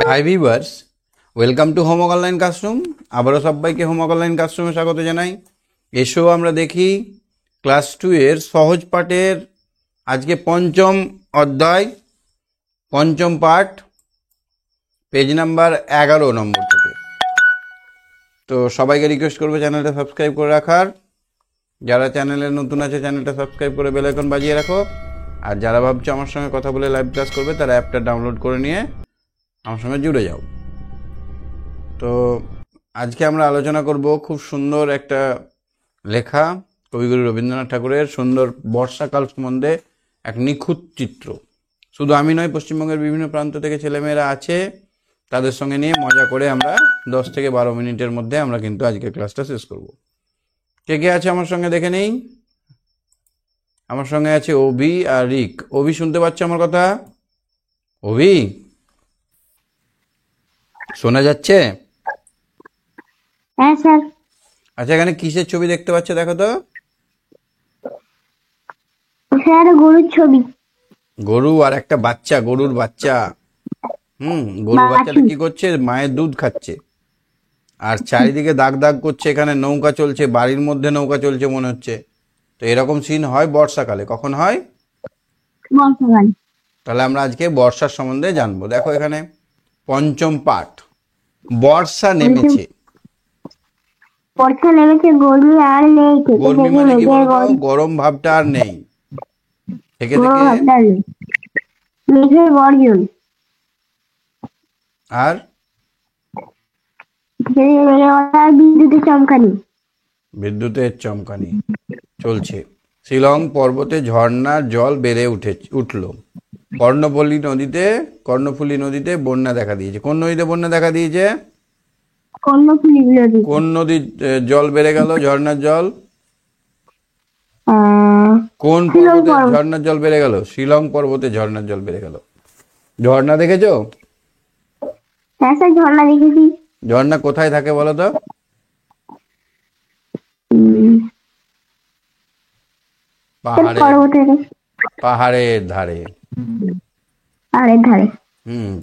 Hi viewers, welcome to homework online classroom. আবারও সবাইকে homework online ক্লাসরুমে স্বাগত জানাই। এসো আমরা দেখি ক্লাস 2 এর সহজ পাঠের আজকে পঞ্চম অধ্যায়, পঞ্চম পাঠ, পেজ নাম্বার 11 নম্বর থেকে। তো সবাইকে রিকোয়েস্ট করবো চ্যানেলটা সাবস্ক্রাইব করে রাখার। যারা চ্যানেলে নতুন আছে চ্যানেলটা সাবস্ক্রাইব করে বেল আইকন বাজিয়ে রাখো। আর যারা ভাবছো আমার সঙ্গে কথা বলে লাইভ ক্লাস করবে তারা অ্যাপটা ডাউনলোড করে নিয়ে আমার সঙ্গে জুড়ে যাও। তো আজকে আমরা আলোচনা করব খুব সুন্দর একটা লেখা, কবিগুরু রবীন্দ্রনাথ ঠাকুরের সুন্দর বর্ষাকাল সম্বন্ধে এক নিখুঁত চিত্র। শুধু আমি নয়, পশ্চিমবঙ্গের বিভিন্ন প্রান্ত থেকে ছেলেমেয়েরা আছে, তাদের সঙ্গে নিয়ে মজা করে আমরা 10 থেকে 12 মিনিটের মধ্যে আমরা কিন্তু আজকে ক্লাসটা শেষ করব। কে কে আছে আমার সঙ্গে দেখে নেই। আমার সঙ্গে আছে অভি আর রিক। অভি শুনতে পাচ্ছে আমার কথা? অভি শোনা যাচ্ছে? হ্যাঁ স্যার। আচ্ছা, এখানে কিসের ছবি দেখতে পাচ্ছ দেখো তো? স্যার গরুর ছবি। গরু আর একটা বাচ্চা, গরুর বাচ্চা। গরুর বাচ্চাটা কি করছে? মায়ের দুধ খাচ্ছে। আর চারিদিকে দাগ দাগ করছে, এখানে নৌকা চলছে, বাড়ির মধ্যে নৌকা চলছে মনে হচ্ছে। তো এরকম সিন হয় বর্ষাকালে। কখন হয়? বর্ষাকাল। তাহলে আমরা আজকে বর্ষার সম্বন্ধে জানবো। দেখো এখানে পঞ্চম পাঠ, বর্ষা নেমেছে। বর্ষা নেমেছে, গরমি আর নেই। গরমি মানে কি বলতো? গরম ভাবটা আর নেই। থেকে থেকে মেঘের গর্জন। আর বিদ্যুতের চমকানি। বিদ্যুতের চমকানি চলছে। শিলং পর্বতে ঝর্ণার জল বেড়ে উঠল। কর্ণফুলী নদীতে বন্যা দেখা দিয়েছে। কোন নদীতে বন্যা দেখা দিয়েছে? কোন নদীর জল বেড়ে গেল? ঝর্ণার জল। কোন পর্বতে ঝর্ণার জল বেড়ে গেল? শিলং পর্বতে ঝর্ণার জল বেড়ে গেল। ঝর্ণা দেখেছো? হ্যাঁ স্যার, ঝর্ণা দেখেছি। ঝর্ণা কোথায় থাকে বলো তো? পাহাড়ের ধারে।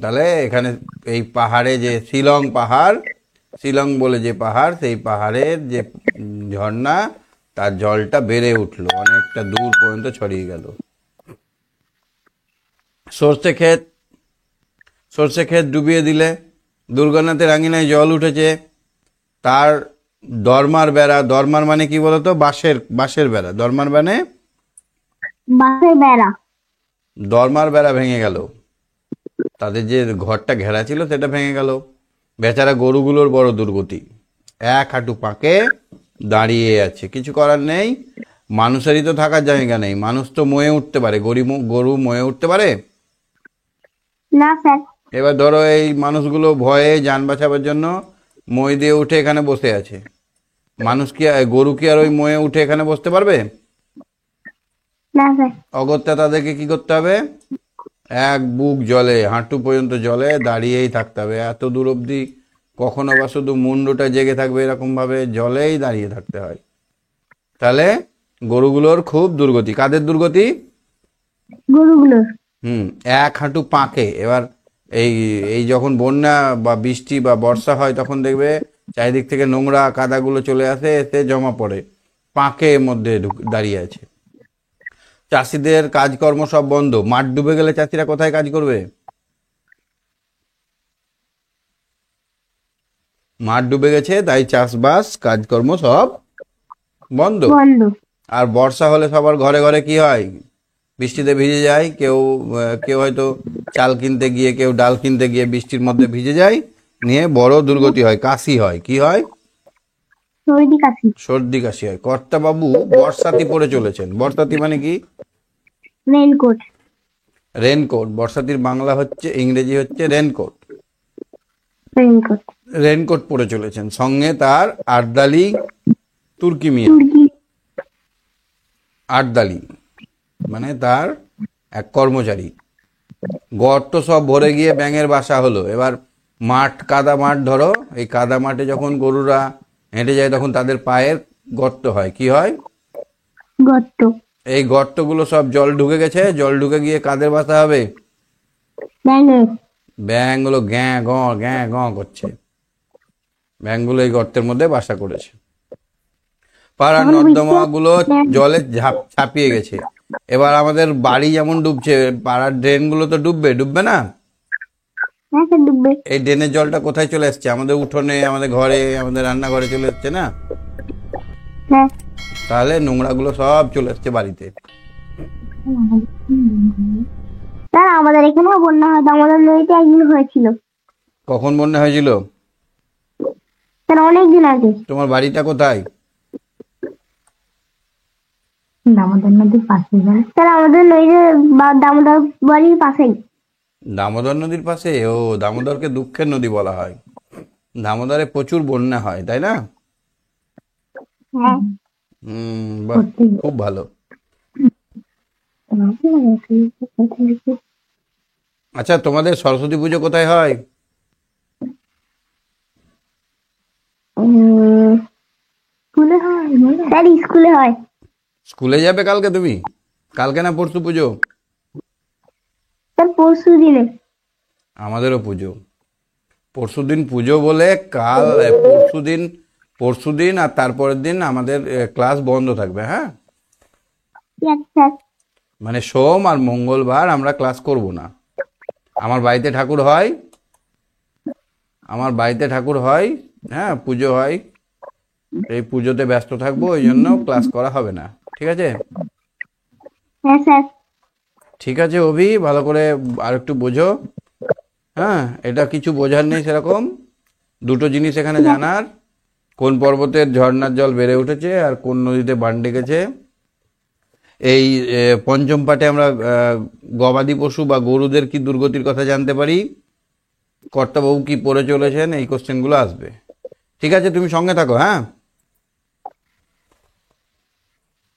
তাহলে এখানে এই পাহাড়ে যে শিলং বলে যে পাহাড়, সেই পাহাড়ের যে ঝর্ণা, তার জলটা বেড়ে উঠলো, অনেকটা দূর পর্যন্ত ছড়িয়ে গেল। সর্ষে ক্ষেত ডুবিয়ে দিলে। দুর্গানাথের আঙিনায় জল উঠেছে। তার দরমার বেড়া, দরমার মানে কি বলতো? বাঁশের বেড়া। দরমার মানে দরমার বেড়া ভেঙে গেল। তাদের যে ঘরটা ঘেরা ছিল সেটা ভেঙে গেল। বেচারা গরুগুলোর বড় দুর্গতি। এক হাঁটু পাকে দাঁড়িয়ে আছে, কিছু করার নেই। মানুষেরই তো থাকার জায়গা নেই। মানুষ তো ময়ে উঠতে পারে, গরু ময়ে উঠতে পারে না স্যার। এবার ধরো এই মানুষগুলো ভয়ে যান বাঁচাবার জন্য মই দিয়ে উঠে এখানে বসে আছে। গরু কি আর ওই ময়ে উঠে এখানে বসতে পারবে? না স্যার। অগত্যা তাদেরকে কি করতে হবে? এক বুক জলে, হাঁটু পর্যন্ত জলে দাঁড়িয়েই থাকতে হবে। এত দূর অবধি কখনো বা শুধু মুন্ডুটা জেগে থাকবে, এরকম ভাবে জলেই দাঁড়িয়ে থাকতে হয়। তাহলে গরুগুলোর খুব দুর্গতি। কাদের দুর্গতি? গরুগুলোর। এক হাঁটু পাকে। এবার এই যখন বন্যা বা বৃষ্টি বা বর্ষা হয় তখন দেখবে চারিদিক থেকে নোংরা কাদাগুলো চলে আসে, এসে জমা পড়ে, পাকের মধ্যে দাঁড়িয়ে আছে। চাষিদের কাজকর্ম সব বন্ধ। মাঠ ডুবে গেলে চাষিরা কোথায় কাজ করবে? মাঠ ডুবে গেছে, তাই চাষবাস কাজকর্ম সব বন্ধ। আর বর্ষা হলে সবার ঘরে ঘরে কি হয়? বৃষ্টিতে ভিজে যায়। কেউ হয়তো চাল কিনতে গিয়ে, কেউ ডাল কিনতে গিয়ে বৃষ্টির মধ্যে ভিজে যায়, নিয়ে বড় দুর্গতি হয়, কাশি হয়। কি হয়? সর্দি কাশি হয়। কর্তাবাবু বর্ষাতি পরে চলেছেন। বর্ষাতি মানে কি? রেনকোট। বর্ষাতির বাংলা হচ্ছে, ইংরেজি হচ্ছে রেনকোট। রেনকোট পরে চলেছেন। সঙ্গে তার আটদালি তুর্কি মিয়া। আটদালি মানে তার এক কর্মচারী। গর্ত সব ভরে গিয়ে ব্যাঙের বাসা হলো। এবার কাদা মাঠ ধরো, এই কাদা মাঠে যখন গরুরা হেঁটে যায় তখন তাদের পায়ের গর্ত হয়। কি হয়? গর্ত। এই গর্তগুলো সব জল ঢুকে গেছে। জল ঢুকে গিয়ে কাদের বাসা হবে? ব্যাঙগুলো গ্যাঁ গ করছে। ব্যাঙগুলো এই গর্তের মধ্যে বাসা করেছে। পাড়ার এখন নর্দমা গুলো বৃষ্টি জলে ছাপিয়ে গেছে। এবার আমাদের বাড়ি যেমন ডুবছে, পাড়ার ড্রেন গুলো তো ডুববে না? হ্যাঁ স্যার ডুববে। এই ড্রেনের জলটা কোথায় চলে আসছে? আমাদের উঠোনে, আমাদের ঘরে, আমাদের রান্নাঘরে চলে আসছে না? হ্যাঁ তাহলে নোংরাগুলো সব চলে আসছে বাড়িতে। স্যার আমাদের এখানেও বন্যা হয়, দামোদর নদীতে একদিন হয়েছিল কখন বন্যা হয়েছিল? স্যার, অনেকদিন আগে। তোমার বাড়িটা কোথায়? দামোদর নদীর পাশে স্যার, আমাদের নদীতে দামোদর বাড়ির পাশেই। দামোদর নদীর পাশে? ও, দামোদরকে দুঃখের নদী বলা হয়। দামোদরে প্রচুর বন্যা হয়, তাই না? হ্যাঁ বাহ, খুব ভালো। আচ্ছা, তোমাদের সরস্বতী পুজো কোথায় হয়? স্কুলে হয় স্যার, স্কুলে হয়। স্কুলে যাবে কালকে তুমি? কালকে না পরশু পুজো? স্যার পরশু দিনে। আমাদেরও পুজো। পরশুদিন পুজো বলে কাল পরশুদিন আর তারপরের দিন আমাদের ক্লাস বন্ধ থাকবে, হ্যাঁ? স্যার মানে সোম আর মঙ্গলবার আমরা ক্লাস করব না। আমার বাড়িতে ঠাকুর হয়, হ্যাঁ, পুজো হয়। এই পুজোতে ব্যস্ত থাকবো, ওই জন্য ক্লাস করা হবে না। ঠিক আছে? হ্যাঁ স্যার। ঠিক আছে অভি, ভালো করে আর একটু বোঝো। হ্যাঁ, এটা কিছু বোঝার নেই সেরকম। দুটো জিনিস এখানে জানার: কোন পর্বতের ঝর্ণার জল বেড়ে উঠেছে আর কোন নদীতে বান ডেকেছে। এই পঞ্চম পাঠে আমরা গবাদি পশু বা গরুদের কি দুর্গতির কথা জানতে পারি। কর্তাবাবু কি পড়ে চলেছেন, এই কোশ্চেনগুলো আসবে। ঠিক আছে, তুমি সঙ্গে থাকো, হ্যাঁ?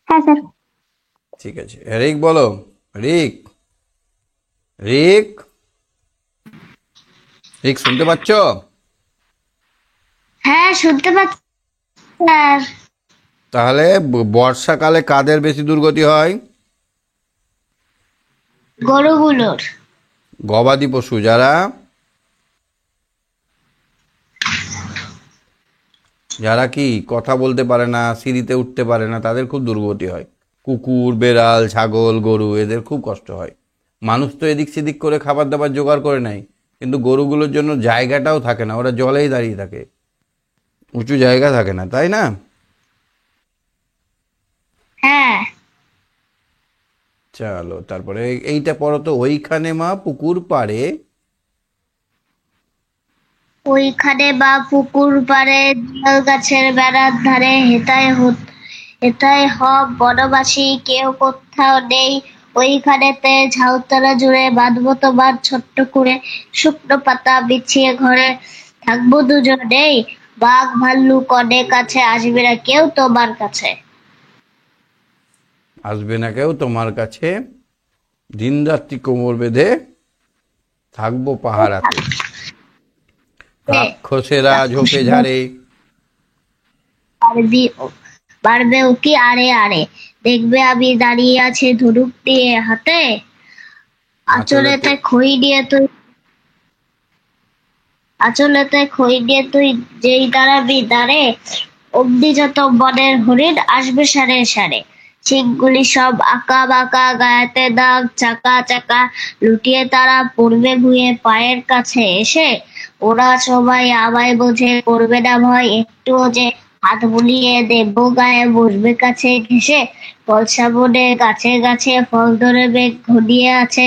হ্যাঁ স্যার। ঠিক আছে, রিক বলো। রিক, রিক, রিক, শুনতে পাচ্ছ? হ্যাঁ শুনতে পাচ্ছি স্যার। তাহলে বর্ষাকালে কাদের বেশি দুর্গতি হয়? গরুগুলোর। গবাদি পশু যারা যারা কি কথা বলতে পারে না, সিঁড়িতে উঠতে পারে না, তাদের খুব দুর্গতি হয়। কুকুর, বেড়াল, ছাগল, গরু, এদের খুব কষ্ট হয়। মানুষ তো এদিক সেদিক করে খাবার দাবার জোগাড় করে নেয়, কিন্তু গরুগুলোর জন্য জায়গাটাও থাকে না, ওরা জলেই দাঁড়িয়ে থাকে, উঁচু জায়গা থাকে না, তাই না? হ্যাঁ। চলো তারপরে এইটা পড়ো তো। ওইখানে মা পুকুর পাড়ে। ওইখানে বা পুকুর পাড়ে জিয়াল গাছের বেড়ার ধারে হেথায় হব বনবাসী কেউ কোথাও নেই। ওইখানেতে ঝাউতলা জুড়ে বাঁধবো তোমার ছোট্ট করে শুকনো পাতা বিছিয়ে ঘরে থাকবো দুজনেই। বাঘ ভাল্লুক অনেক আছে, আসবে না কেউ তোমার কাছে। আসবে না কেউ তোমার কাছে, দিনরাত্রি কোমর বেঁধে থাকবো পাহারাতে। রাক্ষসেরা ঝোপে ঝাড়ে। পারবে কি আরে আরে, দেখবে আমি দাঁড়িয়ে আছে ধনুক দিয়ে হাতে, আঁচলেতে আঁচলেতে খই দিয়ে তুই আঁচলেতে খই দিয়ে তুই যেই দাঁড়াবি দাঁড়ে, অব্দি যত বনের হরিণ আসবে সারে সারে। শিংগুলি সব আঁকা বাঁকা, গায়েতে দাগ চাকা চাকা, লুটিয়ে তারা পড়বে ভুঁয়ে পায়ের কাছে এসে। ওরা সবাই আমায় বোঝে, করবে না ভয় একটুও যে, হাত বুলিয়ে দেবো গায়ে বসবে কাছে ঘেসে। ফলসা বনে গাছে গাছে ফল ধরে মেঘ ঘনিয়ে আছে,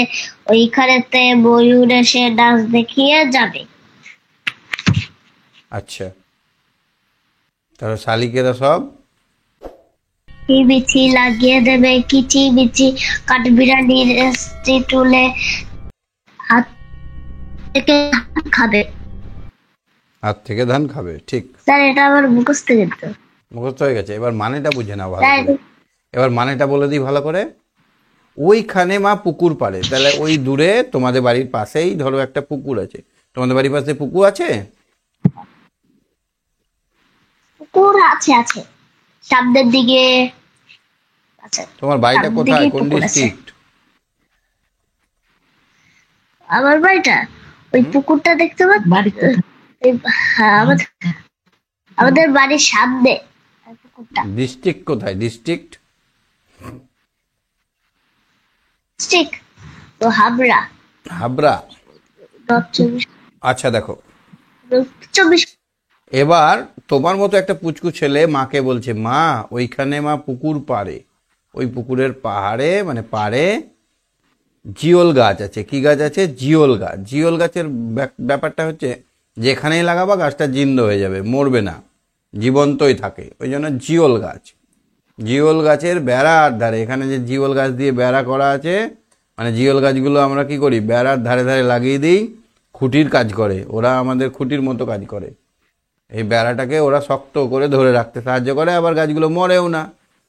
ওইখানেতে ময়ূর এসে নাচ দেখিয়ে যাবে। আচ্ছা, তাহলে শালিকেরা সব বিচি লাগিয়ে দেবে কিচি বিচি, কাঠবিড়ালির এসটি তুলে হাত থেকে খাবে। হাত থেকে ধান খাবে, ঠিক। স্যার এটা আমার মুখস্থ কিন্তু। মুখস্থ হয়ে গেছে, এবার মানেটা বুঝে নাও ভালো স্যার করে। এবার মানেটা বলে দিই ভালো করে। ওইখানে মা পুকুর পাড়ে, তাহলে ওই দূরে তোমাদের বাড়ির পাশেই ধরো একটা পুকুর আছে। তোমাদের বাড়ির পাশে পুকুর আছে? পুকুর আছে আছে সামনের দিকে আছে। তোমার বাড়িটা সামনের কোথায়, দিকেই কোন পুকুর আছে। ডিস্ট্রিক্ট? আমার বাড়িটা ওই পুকুরটা দেখতে পাচ্ছ? হ্যাঁ, আমাদের বাড়ির সামনে পুকুরটা। ডিস্ট্রিক্ট কোথায়? ডিস্ট্রিক্ট ঠিক তো হাবড়া, হাবড়া। নর্থ চব্বিশ আচ্ছা দেখো, চব্বিশ। এবার তোমার মতো একটা পুচকু ছেলে মাকে বলছে, মা ওইখানে মা পুকুর পাড়ে, ওই পুকুরের পাহাড়ে মানে পাড়ে জিওল গাছ আছে। কি গাছ আছে? জিওল গাছ। জিওল গাছের ব্যাপারটা হচ্ছে যেখানেই লাগাবা গাছটা জিন্দ হয়ে যাবে, মরবে না, জীবন্তই থাকে, ওই জন্য জিওল গাছ। জিওল গাছের বেড়ার ধারে, এখানে যে জিওল গাছ দিয়ে বেড়া করা আছে, মানে জিওল গাছগুলো আমরা কি করি, বেড়ার ধারে ধারে লাগিয়ে দিই, খুঁটির কাজ করে ওরা, আমাদের খুঁটির মতো কাজ করে। এই বেড়াটাকে ওরা শক্ত করে ধরে রাখতে সাহায্য করে, আবার গাছগুলো মরেও না।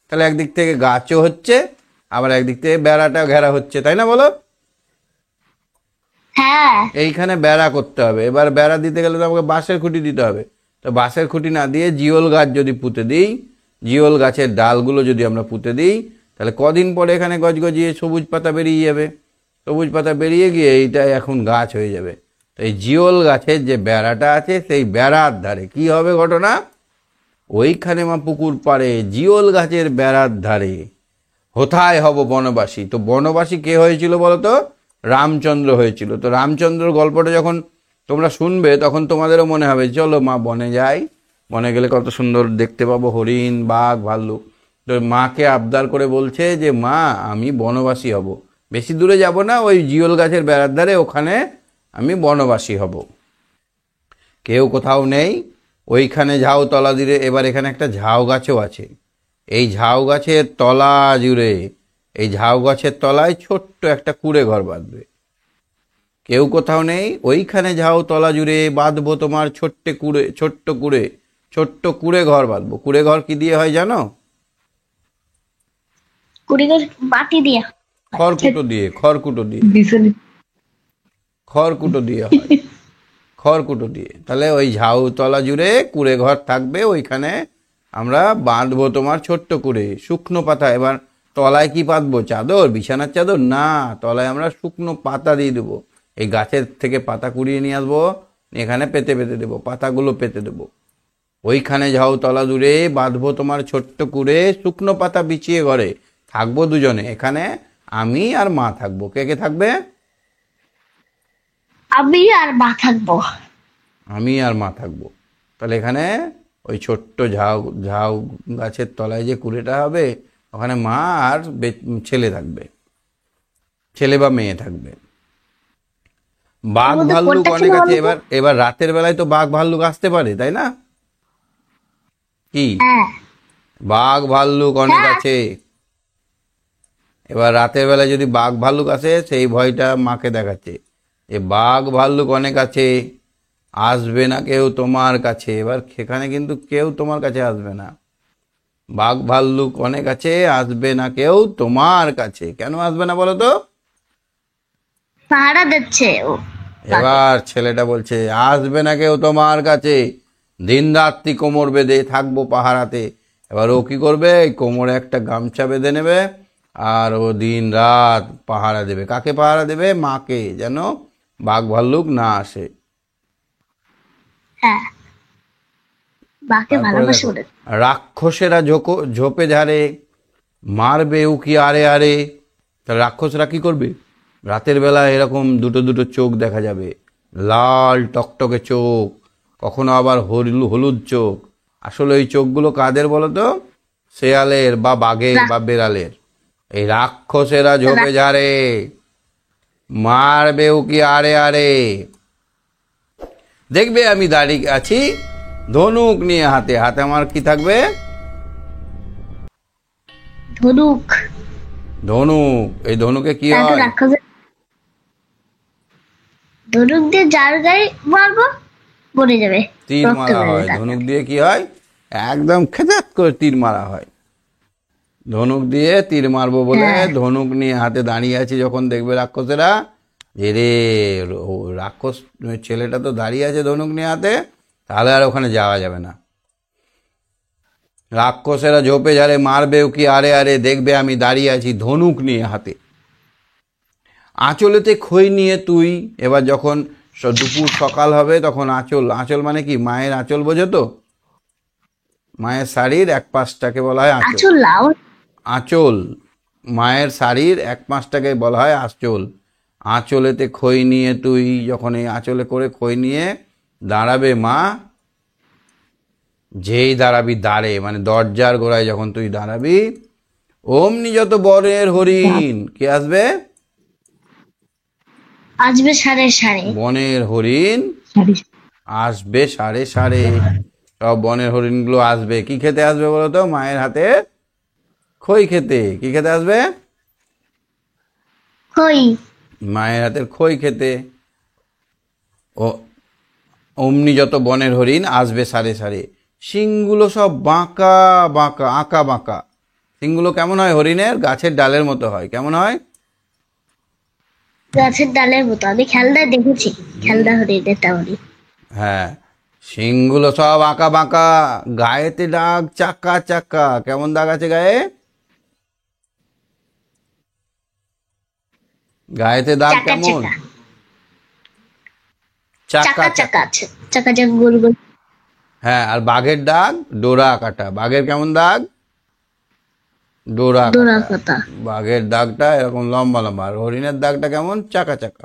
তাহলে একদিক থেকে গাছও হচ্ছে, আবার একদিক থেকে বেড়াটা ঘেরা হচ্ছে, তাই না বলো? হ্যাঁ, এইখানে বেড়া করতে হবে। এবার বেড়া দিতে গেলে তো আমাকে বাঁশের খুঁটি দিতে হবে। তো বাঁশের খুঁটি না দিয়ে জিওল গাছ যদি পুঁতে দিই, জিওল গাছের ডালগুলো যদি আমরা পুঁতে দিই, তাহলে কদিন পরে এখানে গজগজিয়ে সবুজ পাতা বেরিয়ে যাবে। সবুজ পাতা বেরিয়ে গিয়ে এইটা এখন গাছ হয়ে যাবে। তো এই জিওল গাছের যে বেড়াটা আছে, সেই বেড়ার ধারে কি হবে ঘটনা, ওইখানে মা পুকুর পাড়ে জিওল গাছের বেড়ার ধারে কোথায় হব বনবাসী। তো বনবাসী কে হয়েছিল বলতো? রামচন্দ্র হয়েছিল। তো রামচন্দ্রর গল্পটা যখন তোমরা শুনবে, তখন তোমাদেরও মনে হবে চলো মা বনে যাই, বনে গেলে কত সুন্দর দেখতে পাবো হরিণ, বাঘ, ভাল্লুক। তো মাকে আবদার করে বলছে যে মা আমি বনবাসী হব, বেশি দূরে যাব না, ওই জিওল গাছের বেড়ার ধারে ওখানে আমি বনবাসী হব। কেউ কোথাও নেই, ওইখানে ঝাউ তলা দিয়ে। এবার এখানে একটা ঝাউ গাছও আছে। এই ঝাউ গাছের তলা জুড়ে, এই ঝাউ গাছের তলায় ছোট্ট একটা কুঁড়ে ঘর বাঁধবে। কেউ কোথাও নেই, ওইখানে ঝাউ তলা জুড়ে বাঁধবো তোমার ছোট্ট কুঁড়ে ঘর বাঁধবো। কুঁড়ে ঘর কি দিয়ে হয় জানো? কুড়িঘর মাটি দিয়ে, খড়কুটো দিয়ে, খড়কুটো দিয়ে হয়, খড়কুটো দিয়ে। তাহলে ওই ঝাউ তলা জুড়ে কুঁড়ে ঘর থাকবে, ওইখানে আমরা বাঁধবো তোমার ছোট্ট কুঁড়ে, শুকনো পাতা। এবার তলায় কি পাতবো? চাদর, বিছানার চাদর না, তলায় আমরা শুকনো পাতা দিয়ে দেবো। এই গাছের থেকে পাতা কুড়িয়ে নিয়ে আসবো, এখানে পেতে পেতে দেবো, পাতাগুলো পেতে দেবো। ওইখানে ঝাউ তলা জুড়ে বাঁধবো তোমার ছোট্ট কুঁড়ে, শুকনো পাতা বিছিয়ে ঘরে থাকবো দুজনে। এখানে আমি আর মা থাকবো। কে কে থাকবে? আমি আর মা থাকবো। আমি আর মা থাকবো। তাহলে এখানে ওই ছোট্ট ঝাউ ঝাউ গাছের তলায় যে কুড়েটা হবে, ওখানে মা আর ছেলে থাকবে, ছেলে বা মেয়ে থাকবে। বাঘ মধ্যে ভাল্লুক কোনটা ছিল অনেক আছে। বলো তো? এবার এবার রাতের বেলায় তো বাঘ ভাল্লুক আসতে পারে, তাই না? কি, হ্যাঁ, বাঘ ভাল্লুক অনেক হ্যাঁ। আছে। এবার রাতের বেলায় যদি বাঘ ভাল্লুক আসে, সেই ভয়টা মাকে দেখাচ্ছে যে বাঘ ভাল্লুক অনেক আছে, আসবে না কেউ তোমার কাছে। এবার সেখানে কিন্তু কেউ তোমার কাছে আসবে না। বাঘ ভাল্লুক অনেক আছে, আসবে না কেউ তোমার কাছে। কেন আসবে না বলো তো? পাহারা দিচ্ছে ও। এবার ছেলেটা বলছে আসবে না কেউ তোমার কাছে, দিন রাত্রি কোমর বেঁধে থাকবো পাহারাতে। এবার ও কি করবে? এই কোমরে একটা গামছা বেঁধে নেবে, আর ও দিন রাত পাহারা দেবে। কাকে পাহারা দেবে? মাকে, যেন বাঘ ভাল্লুক না আসে। হ্যাঁ, মাকে তারপরে ভালোবাসে দেখো, ওদের। রাক্ষসেরা ঝোপে ঝাড়ে, মারবে উকি আরে আরে। তা রাক্ষসরা কি করবে? রাতের বেলা এরকম দুটো দুটো চোখ দেখা যাবে, লাল টকটকে চোখ, কখনো আবার হলুদ চোখ। আসলে ওই চোখগুলো কাদের বলো তো? শেয়ালের বা বাঘের বা বেড়ালের। এই রাক্ষসেরা ঝোপে ঝাড়ে, মারবে উকি আরে আরে, দেখবে আমি দাঁড়িয়ে আছি ধনুক নিয়ে হাতে। হাতে আমার কি থাকবে? ধনুক। ধনুক। এই ধনুকে কি তাহলে হয়? রাক্ষসের ধনুক দিয়ে যার গায়ে মারবো মরে যাবে, তীর রক্ত মারা বেরোবে হয়। তার। ধনুক দিয়ে কি হয়? একদম খেচাত করে তীর মারা হয়। ধনুক দিয়ে তীর মারবো বলে হ্যাঁ। ধনুক নিয়ে হাতে দাঁড়িয়ে আছি। যখন দেখবে রাক্ষসেরা যে রে রাক্ষস ছেলেটা তো দাঁড়িয়ে আছে ধনুক নিয়ে হাতে, তাহলে আর ওখানে যাওয়া যাবে না। রাক্ষসেরা ঝোপে ঝাড়ে, মারবে কি আরে আরে, দেখবে আমি দাঁড়িয়ে আছি ধনুক নিয়ে হাতে। আঁচলেতে খই নিয়ে তুই। এবার যখন দুপুর সকাল হবে তখন আঁচল, আঁচল মানে কি, মায়ের আঁচল বোঝো তো, মায়ের শাড়ির এক পাশটাকে বলা হয় আঁচল। আঁচল লাও। আঁচল, মায়ের শাড়ির এক পাশটাকে বলা হয় আঁচল। আঁচলেতে খই নিয়ে তুই যখন এই আঁচলে করে খই নিয়ে দাঁড়াবে মা, যেই দাঁড়াবি দাঁড়ে মানে দরজার গোড়ায় যখন তুই দাঁড়াবি, অমনি যত বনের হরিণ কে আসবে, আসবে সাড়ে সাড়ে। বনের হরিণ আসবে সাড়ে সাড়ে। সব বনের হরিণগুলো আসবে, কি খেতে আসবে বলো তো, মায়ের হাতে খই খেতে। কি খেতে আসবে, খই। মায়ের হাতের খই খেতে। ও অমনি যত বনের হরিণ আসবে সাড়ে সাড়ে। শিংগুলো সব বাঁকা বাঁকা, আঁকা বাঁকা। শিংগুলো কেমন হয় হরিণের, গাছের ডালের মতো হয়। কেমন হয়, গাছের ডালের মতো। আমি খেলনায় দেখেছি, খেলনা হরিণ, এটা হরিণ। হ্যাঁ, শিংগুলো সব আঁকা বাঁকা, গায়েতে দাগ চাকা চাকা। কেমন দাগ আছে গায়ে, গায়েতে দাগ চাকা কেমন, চাকা। চাকা চাকা চাকা। চাকা আছে, চাকা চাকা গোল গোল। হ্যাঁ, আর বাঘের দাগ ডোরা কাটা। বাঘের কেমন দাগ, ডোরা ডোরা কাটা। কাটা। বাঘের দাগটা এরকম লম্বা লম্বা, আর হরিণের দাগটা কেমন, চাকা চাকা।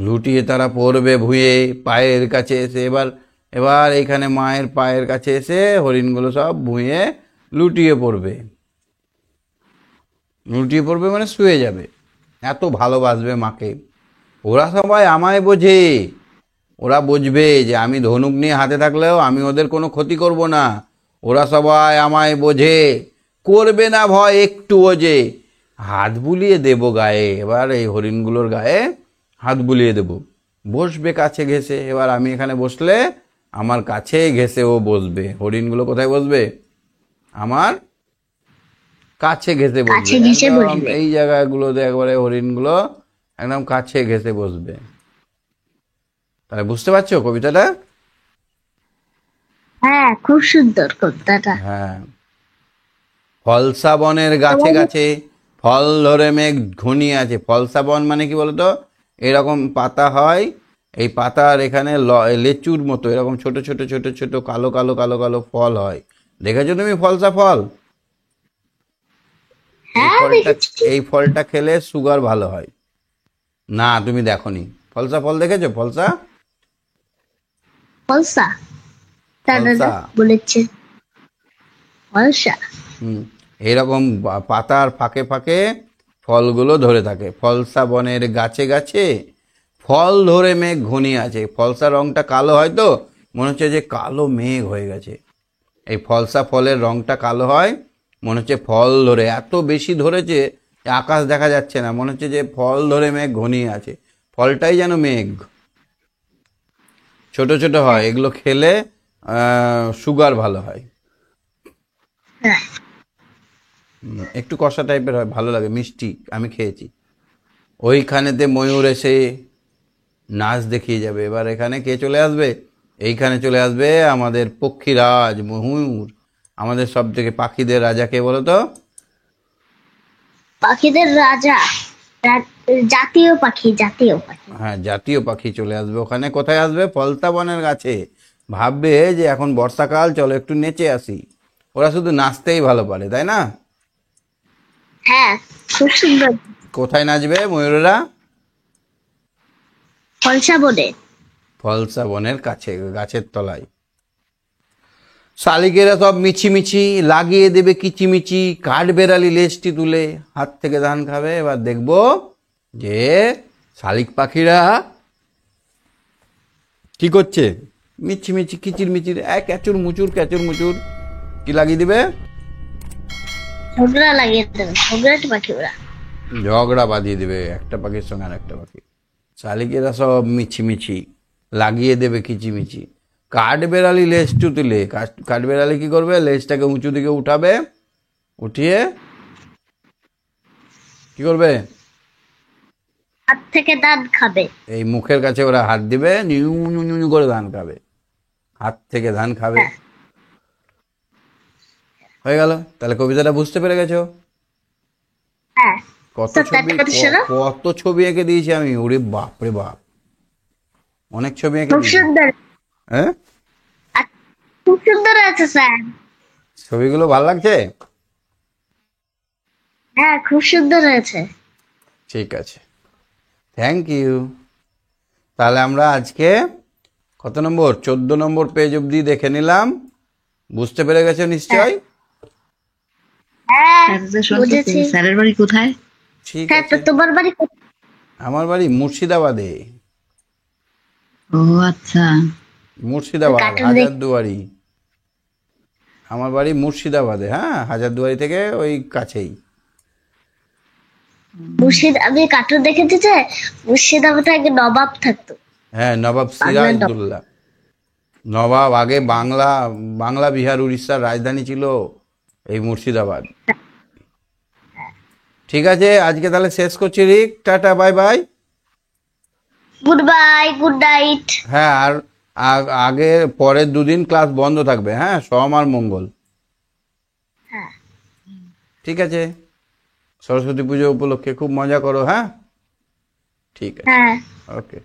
লুটিয়ে তারা পড়বে ভুঁয়ে পায়ের কাছে এসে। এবার এবার এইখানে মায়ের পায়ের কাছে এসে হরিণগুলো সব ভুঁয়ে লুটিয়ে পড়বে। লুটিয়ে পড়বে মানে শুয়ে যাবে, এত ভালোবাসবে মাকে। ওরা সবাই আমায় বোঝে, ওরা বুঝবে যে আমি ধনুক নিয়ে হাতে থাকলেও আমি ওদের কোনো ক্ষতি করব না। ওরা সবাই আমায় বোঝে, করবে না ভয় একটুও যে। হাত বুলিয়ে দেব গায়ে, এবার এই হরিণগুলোর গায়ে হাত বুলিয়ে দেব। বসবে কাছে ঘেসে। এবার আমি এখানে বসলে আমার কাছে ঘেসে ও বসবে। হরিণগুলো কোথায় বসবে, আমার কাছে ঘেসে বসবে। কাছে ঘেঁষে একদম বসবে। এই জায়গাগুলোতে একবারে হরিণগুলো একদম কাছে ঘেসে বসবে। তাহলে বুঝতে পারছো কবিতাটা? হ্যাঁ, খুব সুন্দর কবিতাটা। হ্যাঁ, ফলসা বনের গাছে গাছে ফল ধরে মেঘ ঘনিয়ে আছে। ফলসা বন মানে কি বলতো, এরকম পাতা হয়, এই পাতার এখানে লেচুর মতো এরকম ছোট ছোট ছোট ছোট কালো কালো কালো কালো ফল হয়। দেখেছো তুমি ফলসা ফল? এই হ্যাঁ, ফলটা, দেখেছি। এই ফলটা খেলে সুগার ভালো হয়। না তুমি দেখোনি, ফলসা ফল দেখেছো, ফলসা ফলসা, দাদা ফলসা বলেছে ফলসা। হুম, এইরকম পাতার ফাঁকে ফাঁকে ফলগুলো ধরে থাকে। ফলসা বনের গাছে গাছে ফল ধরে মেঘ ঘনিয়ে আছে। ফলসা রংটা কালো হয় তো, মনে হচ্ছে যে কালো মেঘ হয়ে গেছে। এই ফলসা ফলের রংটা কালো হয়, মনে হচ্ছে ফল ধরে এত বেশি ধরেছে যে আকাশ দেখা যাচ্ছে না, মনে হচ্ছে যে ফল ধরে মেঘ ঘনিয়ে আছে। ফলটাই যেন মেঘ, ছোট ছোট হয়। এগুলো খেলে সুগার ভালো হয়। হ্যাঁ। একটু কষা টাইপের হয়, ভালো লাগে, মিষ্টি, আমি খেয়েছি। ওইখানেতে ময়ূর এসে নাচ দেখিয়ে যাবে। এবার এখানে কে চলে আসবে, এইখানে চলে আসবে আমাদের পক্ষীরাজ ময়ূর। আমাদের সব থেকে পাখিদের রাজা কে বলো তো, পাখিদের রাজা, জাতীয় পাখি, জাতীয় পাখি। হ্যাঁ জাতীয় পাখি চলে আসবে ওখানে। কোথায় আসবে, ফলতা বনের গাছে। ভাববে যে এখন বর্ষাকাল, চলো একটু নেচে আসি। ওরা শুধু নাচতেই ভালো পারে, তাই না? হ্যাঁ, খুব সুন্দর। কোথায় নাচবে ময়ূরেরা, ফলসা বনে। ফলসা বনের কাছে গাছের তলায়। শালিকেরা সব মিছিমিছি লাগিয়ে দেবে কিচিমিচি, কাঠবেড়ালি লেজটি তুলে হাত থেকে ধান খাবে। এবার দেখবো যে শালিক পাখিরা কি করছে, মিছিমিছি কিচিরমিচির এক ক্যাচুর মুচুর কি লাগিয়ে দিবে, ঝগড়া লাগিয়ে দেবে, ঝগড়াট পাখি ওরা। ঝগড়া বাঁধিয়ে দেবে একটা পাখির সঙ্গে আর একটা পাখি। শালিকেরা সব মিছিমিছি লাগিয়ে দেবে কিচিমিচি, কাঠবেড়ালি লেজটু তুলে। কাঠবেড়ালি কি করবে, লেজটাকে উঁচু দিকে উঠাবে, উঠিয়ে কি করবে, হাত থেকে দাঁত খাবে। এই মুখের কাছে ওরা হাত দিবে, নিউ নিউ নিউ করে ধান খাবে, হাত থেকে ধান খাবে। হ্যাঁ। হয়ে গেল। তাহলে কবিতাটা বুঝতে পেরে গেছো? হ্যাঁ, কত স্যার, ছবি তারটা ছিল? কত ছবি এঁকে দিয়েছি আমি, ওরে বাপ রে বাপ, অনেক ছবি এঁকে খুব দিয়েছি। সুন্দর। হ্যাঁ, আর খুব সুন্দর আছে স্যার। ছবিগুলো ভাল লাগছে? হ্যাঁ, খুব সুন্দর হয়েছে। ঠিক আছে, থ্যাংক ইউ। তাহলে আমরা আজকে কত নম্বর, 14 নম্বর পেজ অবধি দেখে নিলাম। বুঝতে পেরে গেছো নিশ্চয়? হ্যাঁ, স্যার যে শুনছি বুঝেছি। স্যারের বাড়ি কোথায়? ঠিক হ্যাঁ, তো আছে। তোমার বাড়ি কোথায়? আমার বাড়ি মুর্শিদাবাদে। ও আচ্ছা। মুর্শিদাবাদ, কার্টুন দেখ। হাজারদুয়ারি। আমার বাড়ি মুর্শিদাবাদে, হ্যাঁ, হাজারদুয়ারি থেকে ওই কাছেই। আমি কার্টুন দেখেছি যে মুর্শিদাবাদে আগে নবাব থাকতো। হ্যাঁ, নবাব বাংলার সিরাজদৌল্লা। নবাব আগে বাংলা, বাংলা বিহার উড়িষ্যার রাজধানী ছিল এই মুর্শিদাবাদ। ঠিক আছে, আজকে তাহলে শেষ করছি Rick, tata, bye bye. Good bye, good night. হ্যাঁ, আর আগে পরের 2 দিন ক্লাস বন্ধ থাকবে, হ্যাঁ, সোম আর মঙ্গল। হ্যাঁ। ঠিক আছে, সরস্বতী পুজো উপলক্ষে খুব মজা করো, হ্যাঁ, ঠিক আছে, হ্যাঁ। ওকে।